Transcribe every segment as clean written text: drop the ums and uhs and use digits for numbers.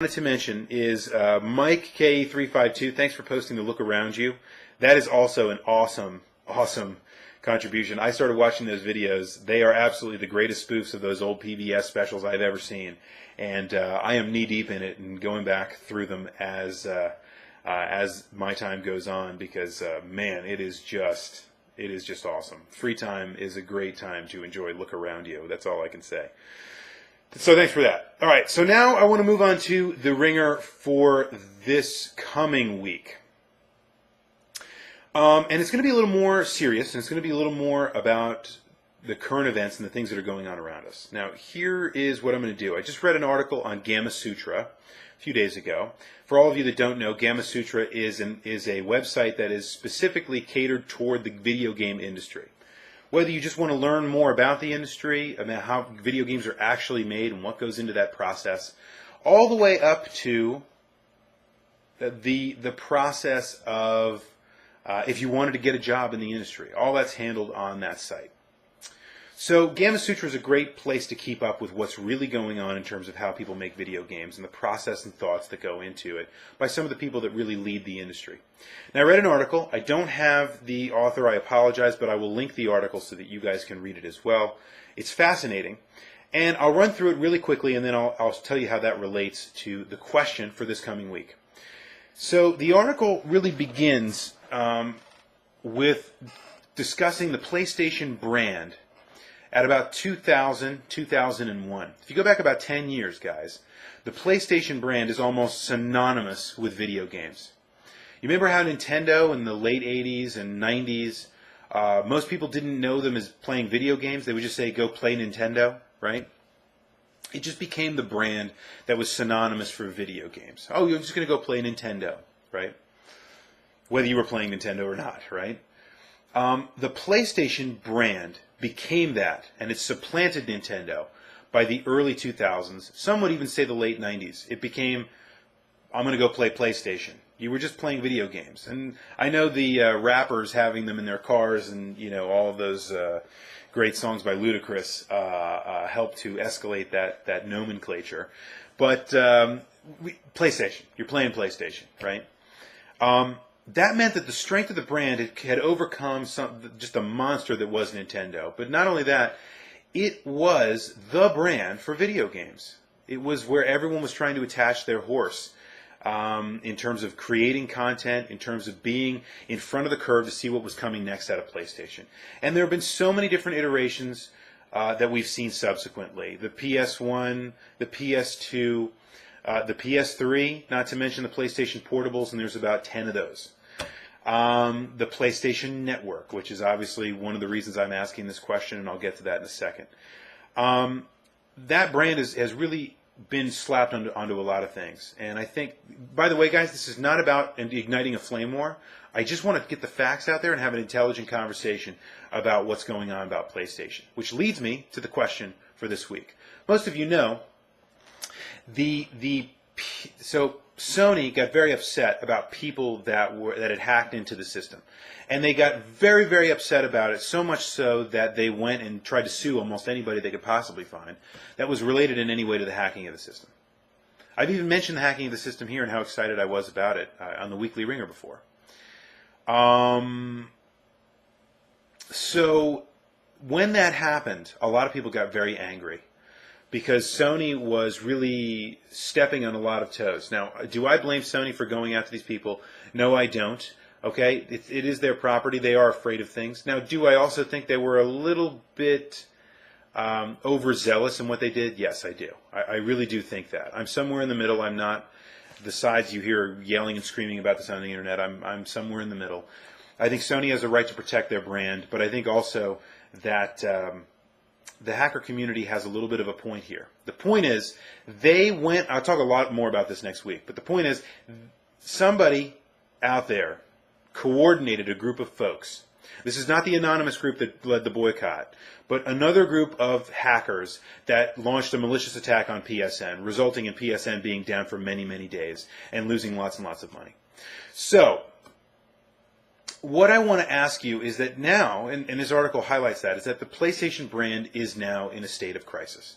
Wanted to mention is Mike K352. Thanks for posting the Look Around You. That is also an awesome contribution. I started watching those videos. They are absolutely the greatest spoofs of those old PBS specials I've ever seen, and I am knee deep in it and going back through them as my time goes on because man, it is just awesome. Free time is a great time to enjoy Look Around You. That's all I can say. So thanks for that. All right, so now I want to move on to the Wringer for this coming week. And it's going to be a little more serious, and it's going to be a little more about the current events and the things that are going on around us. Now, here is what I'm going to do. I just read an article on Gamma Sutra a few days ago. For all of you that don't know, Gamma Sutra is a website that is specifically catered toward the video game industry. Whether you just want to learn more about the industry, about how video games are actually made and what goes into that process, all the way up to the process of if you wanted to get a job in the industry. All that's handled on that site. So Gamma Sutra is a great place to keep up with what's really going on in terms of how people make video games and the process and thoughts that go into it by some of the people that really lead the industry. Now, I read an article. I don't have the author. I apologize, but I will link the article so that you guys can read it as well. It's fascinating. And I'll run through it really quickly, and then I'll tell you how that relates to the question for this coming week. So the article really begins with discussing the PlayStation brand at about 2000, 2001. If you go back about 10 years, guys, the PlayStation brand is almost synonymous with video games. You remember how Nintendo in the late 80s and 90s, most people didn't know them as playing video games. They would just say, go play Nintendo, right? It just became the brand that was synonymous for video games. Oh, you're just going to go play Nintendo, right? Whether you were playing Nintendo or not, right? The PlayStation brand became that, and it supplanted Nintendo by the early 2000s. Some would even say the late 90s. It became, I'm going to go play PlayStation. You were just playing video games. And I know the rappers having them in their cars and, you know, all of those great songs by Ludacris helped to escalate that nomenclature. But PlayStation, you're playing PlayStation, right? That meant that the strength of the brand had overcome just a monster that was Nintendo. But not only that, it was the brand for video games. It was where everyone was trying to attach their horse in terms of creating content, in terms of being in front of the curve to see what was coming next out of PlayStation. And there have been so many different iterations that we've seen subsequently. The PS1, the PS2, the PS3, not to mention the PlayStation Portables, and there's about 10 of those. The PlayStation Network, which is obviously one of the reasons I'm asking this question, and I'll get to that in a second. That brand has really been slapped onto a lot of things. And I think, by the way, guys, this is not about igniting a flame war. I just want to get the facts out there and have an intelligent conversation about what's going on about PlayStation, which leads me to the question for this week. Most of you know, so Sony got very upset about people that had hacked into the system. And they got very, very upset about it, so much so that they went and tried to sue almost anybody they could possibly find that was related in any way to the hacking of the system. I've even mentioned the hacking of the system here and how excited I was about it on the Weekly Wringer before. So when that happened, a lot of people got very angry, because Sony was really stepping on a lot of toes. Now, do I blame Sony for going after these people? No, I don't. Okay, it is their property. They are afraid of things. Now, do I also think they were a little bit overzealous in what they did? Yes, I do. I really do think that. I'm somewhere in the middle. I'm not the sides you hear yelling and screaming about this on the internet. I'm somewhere in the middle. I think Sony has a right to protect their brand, but I think also that the hacker community has a little bit of a point here. The point is, I'll talk a lot more about this next week, but the point is, somebody out there coordinated a group of folks. This is not the anonymous group that led the boycott, but another group of hackers that launched a malicious attack on PSN, resulting in PSN being down for many, many days and losing lots and lots of money. So, what I want to ask you is that now, and this article highlights that, is that the PlayStation brand is now in a state of crisis.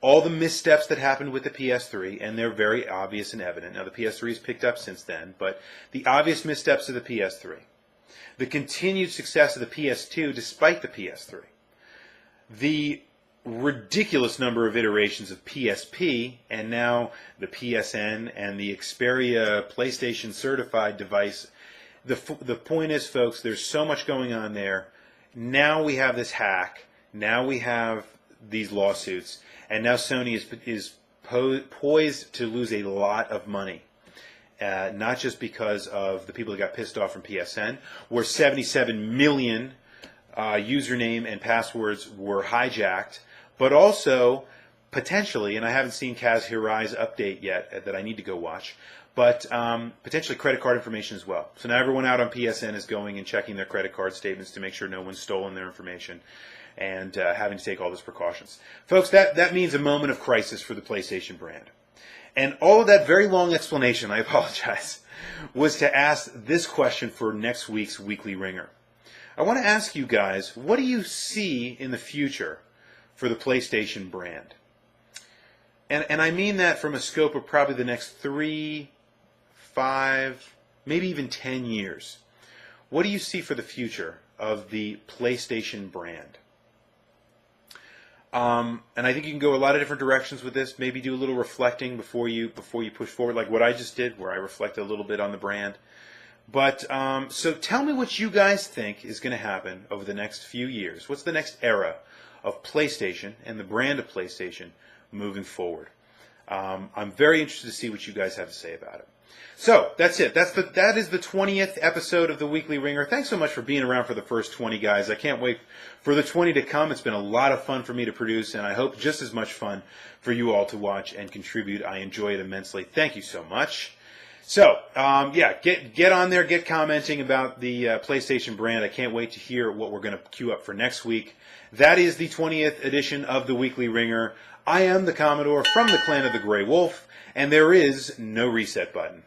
all the missteps that happened with the PS3, and they're very obvious and evident. Now, the PS3 has picked up since then, but the obvious missteps of the PS3, the continued success of the PS2 despite the PS3, the ridiculous number of iterations of PSP, and now the PSN and the Xperia PlayStation certified device. The point is, folks, there's so much going on there. Now we have this hack. Now we have these lawsuits. And now Sony is poised to lose a lot of money. Not just because of the people that got pissed off from PSN, where 77 million username and passwords were hijacked, but also potentially, and I haven't seen Kaz Hirai's update yet that I need to go watch, but potentially credit card information as well. So now everyone out on PSN is going and checking their credit card statements to make sure no one's stolen their information, and having to take all those precautions. Folks, that means a moment of crisis for the PlayStation brand. And all of that very long explanation, I apologize, was to ask this question for next week's Weekly Ringer. I want to ask you guys, what do you see in the future for the PlayStation brand? And I mean that from a scope of probably the next 3, 5, maybe even 10 years. What do you see for the future of the PlayStation brand? And I think you can go a lot of different directions with this. Maybe do a little reflecting before you push forward, like what I just did, where I reflected a little bit on the brand. But so tell me what you guys think is going to happen over the next few years. What's the next era of PlayStation and the brand of PlayStation moving forward? I'm very interested to see what you guys have to say about it. So that's it. That is the 20th episode of the Weekly Ringer. Thanks so much for being around for the first 20, guys. I can't wait for the 20 to come. It's been a lot of fun for me to produce, and I hope just as much fun for you all to watch and contribute. I enjoy it immensely. Thank you so much. So, yeah, get on there, get commenting about the PlayStation brand. I can't wait to hear what we're going to queue up for next week. That is the 20th edition of the Weekly Ringer. I am the Commodore from the clan of the Grey Wolf, and there is no reset button.